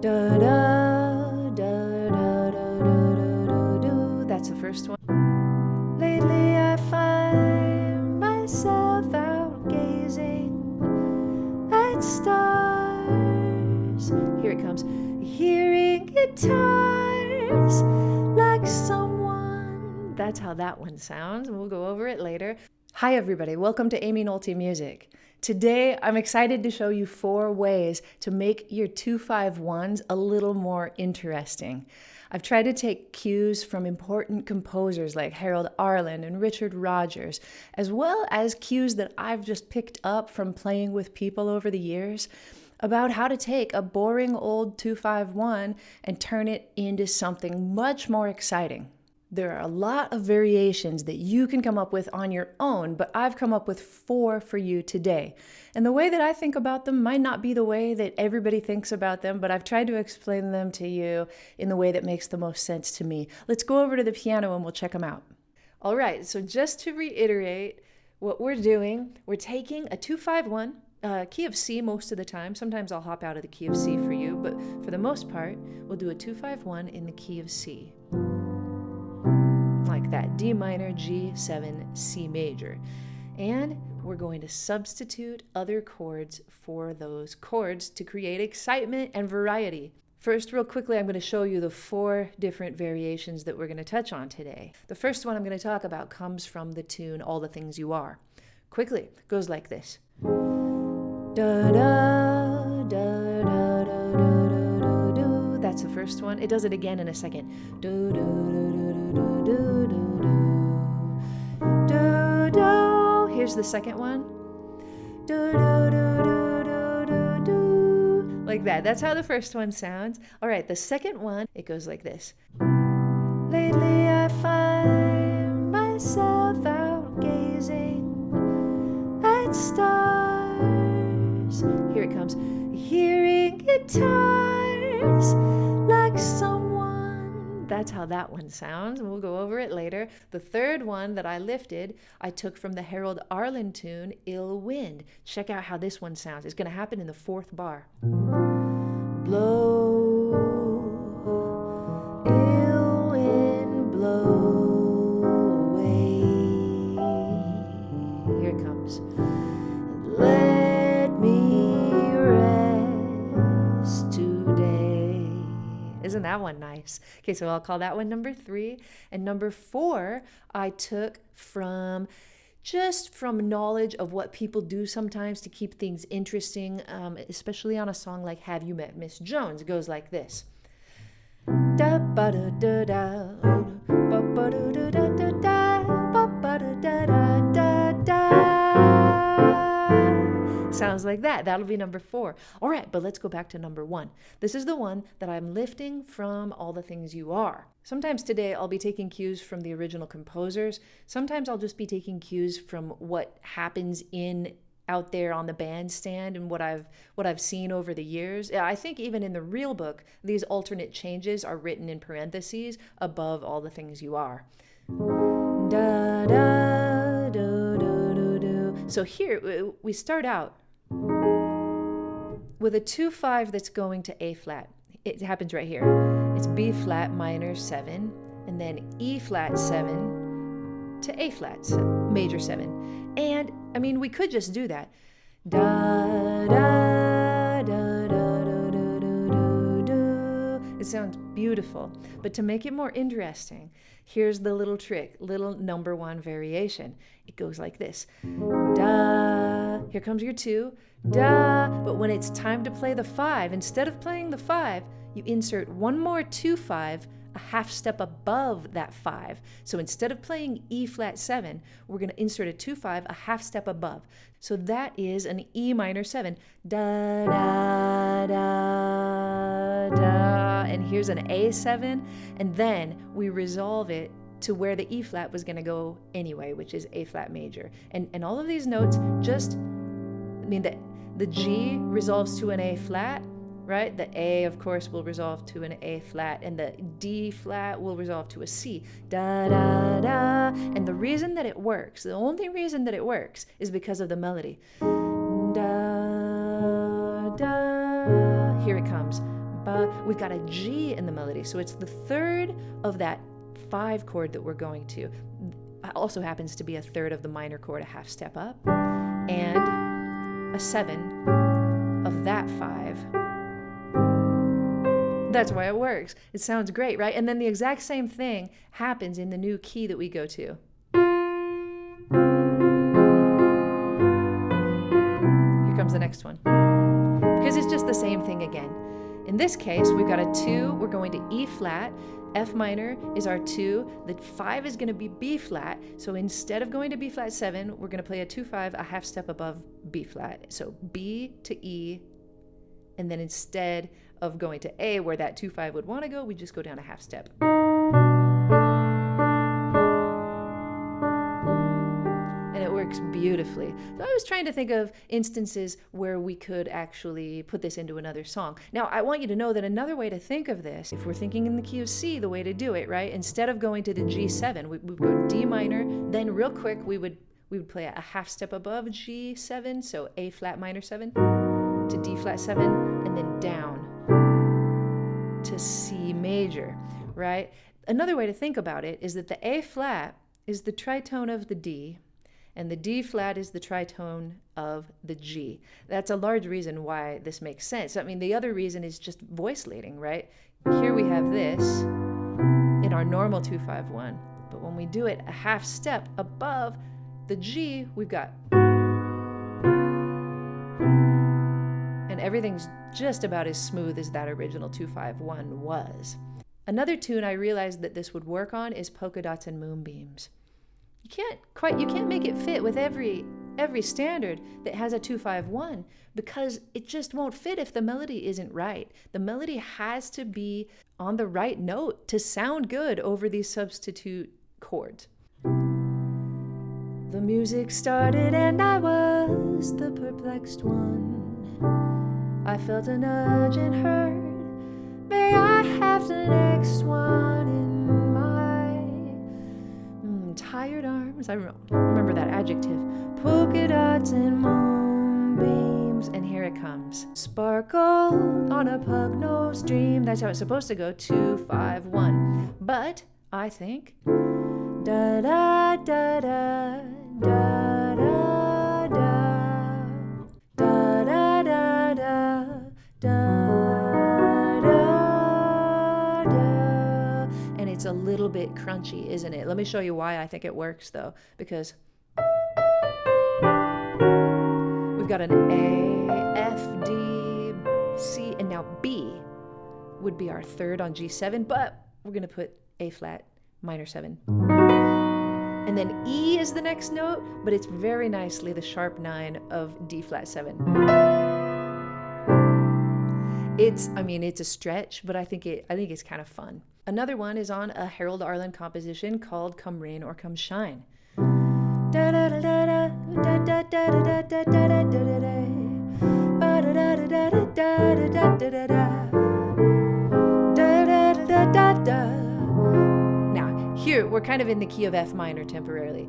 Da da da da da da da. That's the first one. Lately I find myself out gazing at stars. Here it comes. Hearing guitars like someone. That's how that one sounds, and we'll go over it later. Hi everybody, welcome to Aimee Nolte Music. Today I'm excited to show you 4 ways to make your 2-5-1s a little more interesting. I've tried to take cues from important composers like Harold Arlen and Richard Rodgers, as well as cues that I've just picked up from playing with people over the years about how to take a boring old 2-5-1 and turn it into something much more exciting. There are a lot of variations that you can come up with on your own, but I've come up with 4 for you today. And the way that I think about them might not be the way that everybody thinks about them, but I've tried to explain them to you in the way that makes the most sense to me. Let's go over to the piano and we'll check them out. All right, so just to reiterate what we're doing, we're taking a 2-5-1, key of C most of the time. Sometimes I'll hop out of the key of C for you, but for the most part, we'll do a 2-5-1 in the key of C. Like that, D minor, G7, C major. And we're going to substitute other chords for those chords to create excitement and variety. First, real quickly, I'm going to show you the 4 different variations that we're going to touch on today. The first one I'm going to talk about comes from the tune All the Things You Are. Quickly, it goes like this. Da da da da da da da. That's the first one. It does it again in a second. Do do do do do do do do. Here's the second one. Do do do do do do. Like that. That's how the first one sounds. All right, the second one, it goes like this. Lately I find myself out gazing at stars. Here it comes. Hearing guitars like someone. That's how that one sounds, and we'll go over it later. The third one that I lifted, I took from the Harold Arlen tune, Ill Wind. Check out how this one sounds. It's going to happen in the 4th bar. Blow, ill wind, blow away. Here it comes. Let me rest today. Isn't that one nice? Okay, so I'll call that one number 3. And number 4, I took from knowledge of what people do sometimes to keep things interesting, especially on a song like Have You Met Miss Jones? It goes like this. Da ba da da da, ba ba da da da da da, ba ba da da da da da. Sounds like that. That'll be number 4. All right, but let's go back to number 1. This is the one that I'm lifting from All the Things You Are. Sometimes today I'll be taking cues from the original composers. Sometimes I'll just be taking cues from what happens out there on the bandstand and what I've seen over the years. I think even in the real book, these alternate changes are written in parentheses above All the Things You Are. Da da do do do do. So here we start out with a 2-5 that's going to A flat. It happens right here. It's B flat minor 7, and then E flat 7 to A flat major 7. And I mean, we could just do that. Da da da da da da da da. It sounds beautiful, but to make it more interesting, here's the little trick, little number 1 variation. It goes like this. Da. Here comes your 2. Da. But when it's time to play the 5, instead of playing the 5, you insert one more 2-5 a half step above that 5. So instead of playing E flat 7, we're going to insert a 2-5 a half step above. So that is an E minor 7. Da da da da. And here's an A7, and then we resolve it to where the E flat was going to go anyway, which is A flat major. And all of these notes just, I mean, the G resolves to an A flat, right? The A, of course, will resolve to an A flat, and the D flat will resolve to a C. Da, da, da. And the reason that it works, the only reason that it works, is because of the melody. Da, da. Here it comes. ba. We've got a G in the melody, so it's the third of that 5 chord that we're going to. Also happens to be a third of the minor chord, a half step up, and a 7 of that 5. That's why it works. It sounds great, right? And then the exact same thing happens in the new key that we go to. Here comes the next one. Because it's just the same thing again. In this case, we've got a 2, we're going to E flat, F minor is our 2, the 5 is going to be B flat, so instead of going to B flat 7, we're going to play a 2-5, a half step above B flat. So B to E, and then instead of going to A where that 2-5 would want to go, we just go down a half step. And it works beautifully. So I was trying to think of instances where we could actually put this into another song. Now, I want you to know that another way to think of this, if we're thinking in the key of C, the way to do it, right? Instead of going to the G7, we would go D minor, then real quick we would play a half step above G7, so A flat minor 7 to D flat 7, and then down to C major, right? Another way to think about it is that the A flat is the tritone of the D, and the D flat is the tritone of the G. That's a large reason why this makes sense. I mean, the other reason is just voice leading, right? Here we have this in our normal 2-5-1, but when we do it a half step above the G, we've got, and everything's just about as smooth as that original 2-5-1 was. Another tune I realized that this would work on is Polka Dots and Moonbeams. You can't make it fit with every standard that has a 2-5-1 because it just won't fit if the melody isn't right. The melody has to be on the right note to sound good over these substitute chords. The music started and I was the perplexed one. I felt a nudge and heard, may I have the next one in my tired arms. I remember that adjective. Polka dots and moonbeams, and here it comes. Sparkle on a pug-nosed dream. That's how it's supposed to go, 2-5-1. But I think da da da da da da da da da da da da. It's a little bit crunchy, isn't it? Let me show you why I think it works though, because we've got an A, F, D, C, and now B would be our third on G7, but we're gonna put A flat minor 7. And then E is the next note, but it's very nicely the sharp 9 of D flat 7. It's a stretch, but I think it's kind of fun. Another one is on a Harold Arlen composition called Come Rain or Come Shine. Now, here we're kind of in the key of F minor temporarily.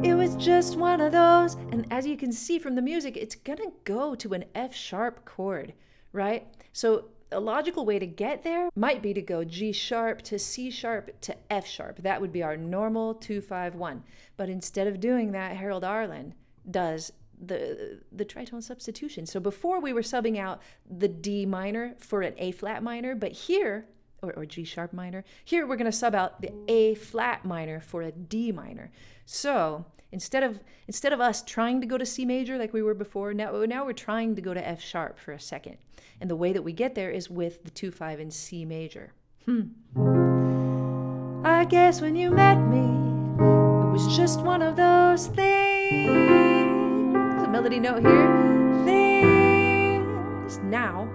It was just one of those, and as you can see from the music, it's gonna go to an F sharp chord, right? So a logical way to get there might be to go G sharp to C sharp to F sharp. That would be our normal 2-5-1. But instead of doing that, Harold Arlen does the tritone substitution. So before we were subbing out the D minor for an A flat minor, but here, or G sharp minor, here we're going to sub out the A flat minor for a D minor. So instead of us trying to go to C major like we were before, now we're trying to go to F sharp for a second. And the way that we get there is with the 2-5 in C major. I guess when you met me, it was just one of those things. A melody note here. Things. Now,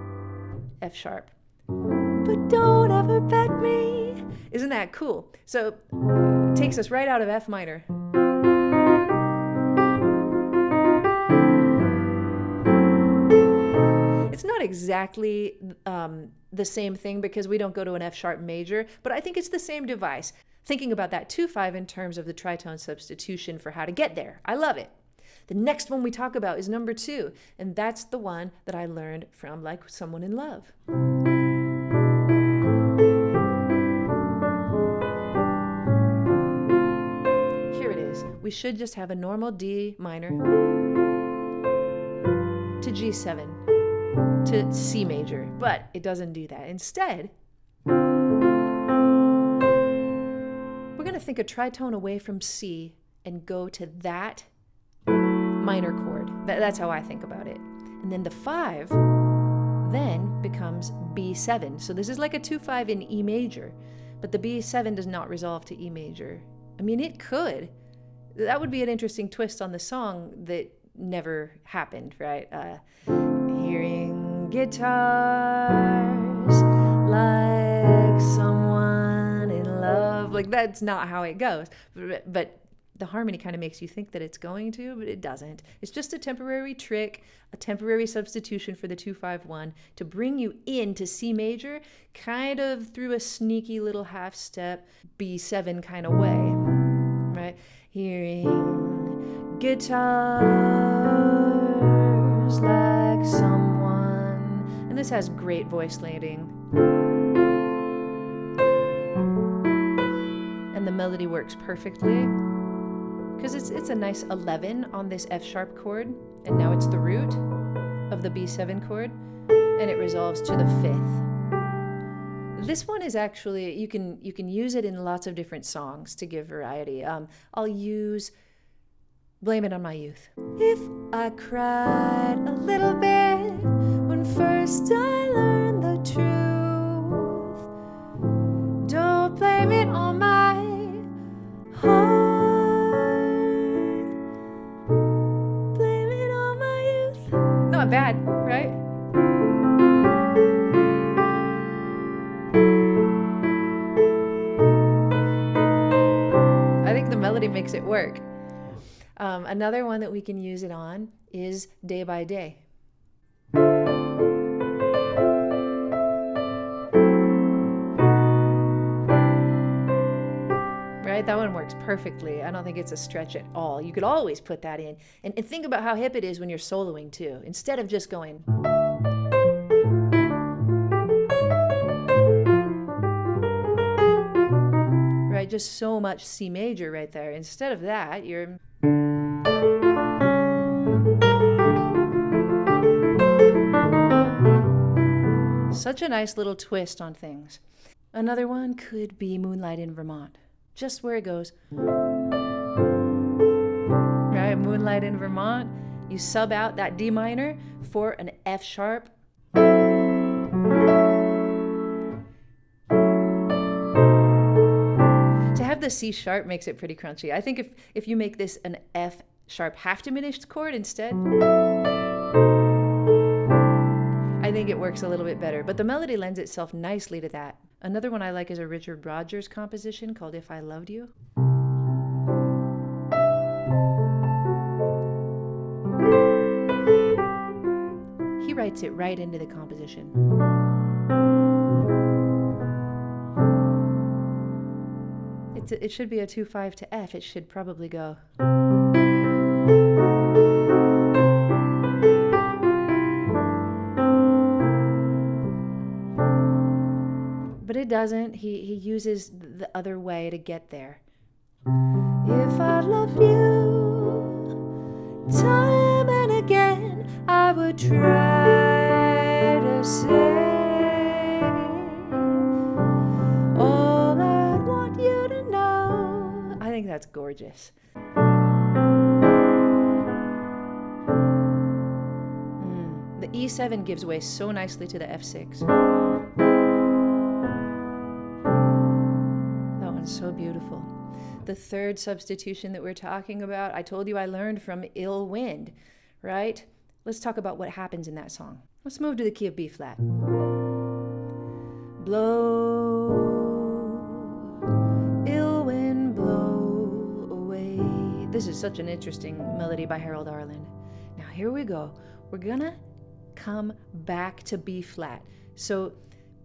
F sharp. But don't ever bet me. Isn't that cool? So, it takes us right out of F minor. It's not exactly the same thing because we don't go to an F sharp major, but I think it's the same device. Thinking about that 2-5 in terms of the tritone substitution for how to get there. I love it. The next one we talk about is number 2, and that's the one that I learned from Like Someone in Love. we should just have a normal D minor to G7 to C major, but it doesn't do that. Instead, we're going to think a tritone away from C and go to that minor chord. That's how I think about it. And then the 5 then becomes B7. So this is like a 2-5 in E major, but the B7 does not resolve to E major. I mean, it could. That would be an interesting twist on the song that never happened, right? Hearing guitars like someone in love. Like, that's not how it goes. But the harmony kind of makes you think that it's going to, but it doesn't. It's just a temporary trick, a temporary substitution for the 2-5-1 to bring you into C major, kind of through a sneaky little half step B7 kind of way, right? Hearing guitars like someone, and this has great voice landing. And the melody works perfectly, because it's a nice 11 on this F sharp chord, and now it's the root of the B7 chord, and it resolves to the 5th. This one is actually, you can use it in lots of different songs to give variety. I'll use Blame It on My Youth. If I cried a little bit when first I learned the truth, don't blame it on my heart. Not bad, right? I think the melody makes it work. Another one that we can use it on is Day by Day. Right? That one works perfectly. I don't think it's a stretch at all. You could always put that in. And think about how hip it is when you're soloing too. Instead of just going... Right? Just so much C major right there. Instead of that, you're... Such a nice little twist on things. Another one could be Moonlight in Vermont. Just where it goes. Right, Moonlight in Vermont. You sub out that D minor for an F sharp. To have the C sharp makes it pretty crunchy. I think if you make this an F sharp half diminished chord instead, I think it works a little bit better. But the melody lends itself nicely to that. Another one I like is a Richard Rodgers composition called If I Loved You. He writes it right into the composition. It should be a 2-5 to F. It should probably go. But it doesn't. He uses the other way to get there. If I loved you time and again, I would try to say all I want you to know. I think that's gorgeous. The E7 gives way so nicely to the F6. So beautiful. The third substitution that we're talking about, I told you I learned from Ill Wind, right? Let's talk about what happens in that song. Let's move to the key of B flat. Blow, ill wind, blow away. This is such an interesting melody by Harold Arlen. Now here we go. We're gonna come back to B flat.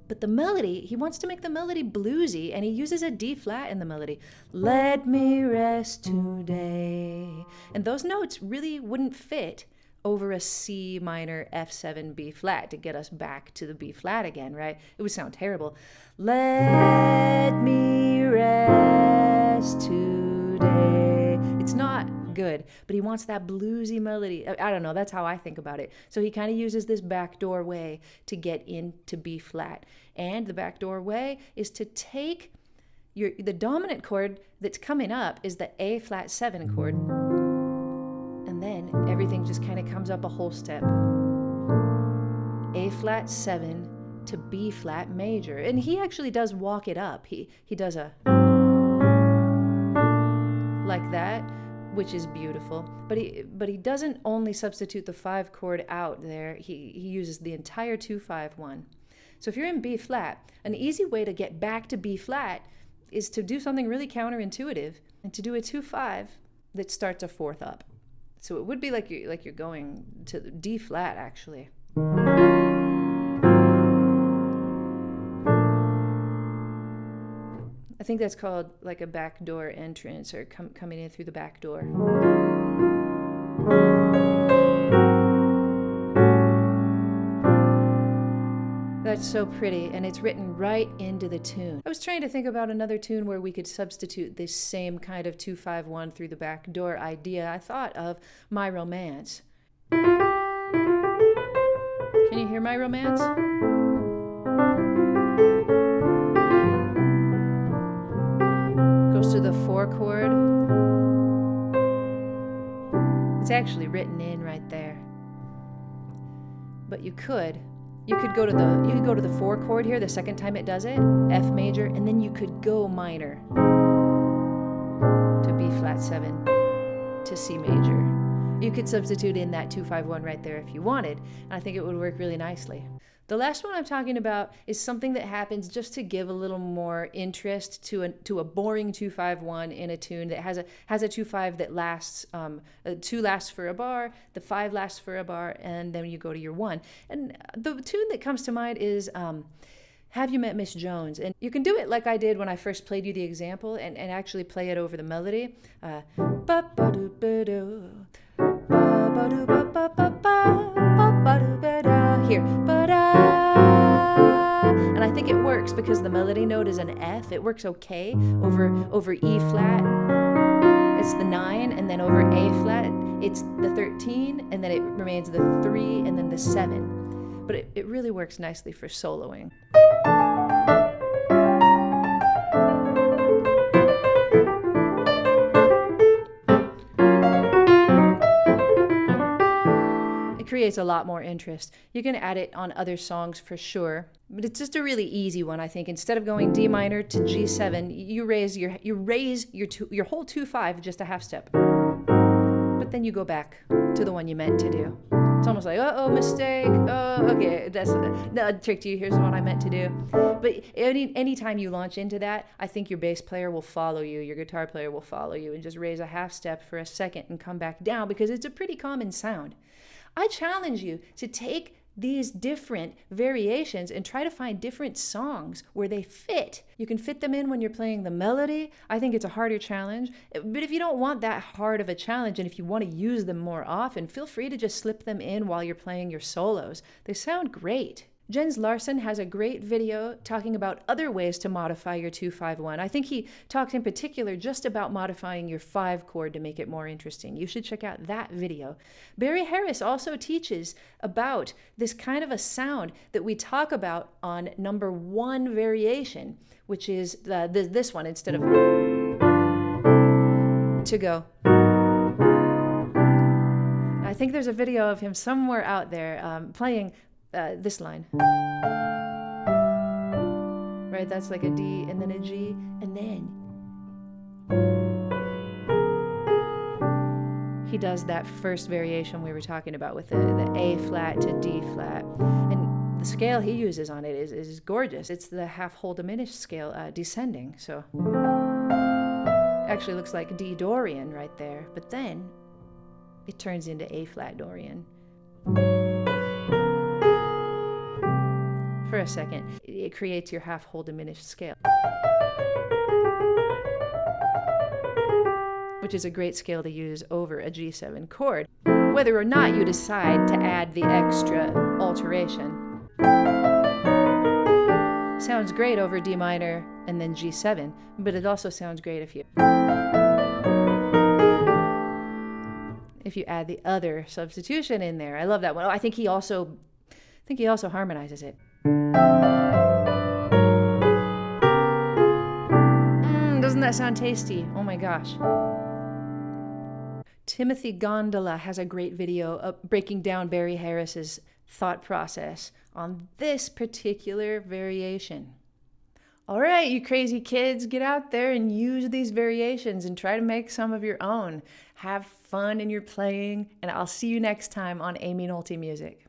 But the melody, he wants to make the melody bluesy, and he uses a D flat in the melody. Let me rest today. And those notes really wouldn't fit over a C minor F7 B flat to get us back to the B flat again, right? It would sound terrible. Let me rest today. It's not good, but he wants that bluesy melody. I don't know, that's how I think about it. So he kind of uses this backdoor way to get into B flat. And the backdoor way is to take the dominant chord that's coming up is the A flat 7 chord. And then everything just kind of comes up a whole step. A flat 7 to B flat major. And he actually does walk it up. He does a like that, which is beautiful. But he doesn't only substitute the 5 chord out there. He uses the entire 2-5-1. So if you're in B flat, an easy way to get back to B flat is to do something really counterintuitive and to do a 2-5 that starts a 4th up. So it would be like you're going to D flat actually. I think that's called like a backdoor entrance, or coming in through the back door. That's so pretty, and it's written right into the tune. I was trying to think about another tune where we could substitute this same kind of 2-5-1 through the back door idea. I thought of My Romance. Can you hear My Romance? Goes to the 4 chord. It's actually written in right there. But you could go to the 4 chord here the second time it does it, F major, and then you could go minor to B flat 7 to C major. You could substitute in that 2-5-1 right there if you wanted, and I think it would work really nicely. The last one I'm talking about is something that happens just to give a little more interest to a boring 2-5-1 in a tune that has a 2-5 that lasts, 2 lasts for a bar, the 5 lasts for a bar, and then you go to your 1. And the tune that comes to mind is Have You Met Miss Jones? And you can do it like I did when I first played you the example and actually play it over the melody. Here, and I think it works because the melody note is an F. It works okay over E flat. It's the 9, and then over A flat, it's the 13, and then it remains the 3, and then the 7. But it really works nicely for soloing. Creates a lot more interest. You can add it on other songs for sure, but it's just a really easy one. I think instead of going D minor to G7, you raise your whole 2-5 just a half step, but then you go back to the one you meant to do. It's almost like, oh, mistake. Oh, okay, that's no, I tricked you. Here's what I meant to do. But anytime you launch into that, I think your bass player will follow you, your guitar player will follow you, and just raise a half step for a second and come back down because it's a pretty common sound. I challenge you to take these different variations and try to find different songs where they fit. You can fit them in when you're playing the melody. I think it's a harder challenge. But if you don't want that hard of a challenge and if you want to use them more often, feel free to just slip them in while you're playing your solos. They sound great. Jens Larsen has a great video talking about other ways to modify your 2-5-1. I think he talks in particular just about modifying your 5 chord to make it more interesting. You should check out that video. Barry Harris also teaches about this kind of a sound that we talk about on number 1 variation, which is this one instead of to go. I think there's a video of him somewhere out there playing this line. Right, that's like a D and then a G, and then he does that first variation we were talking about with the A flat to D flat. And the scale he uses on it is gorgeous. It's the half whole diminished scale, descending. So actually looks like D Dorian right there, but then it turns into A flat Dorian. For a second, it creates your half whole diminished scale, which is a great scale to use over a G7 chord, whether or not you decide to add the extra alteration. Sounds great over D minor and then G7, but it also sounds great if you if you add the other substitution in there. I love that one. Oh, I think he also harmonizes it. Doesn't that sound tasty? Oh my gosh. Timothy Gondola has a great video breaking down Barry Harris's thought process on this particular variation. All right, you crazy kids, get out there and use these variations and try to make some of your own. Have fun in your playing, and I'll see you next time on Aimee Nolte Music.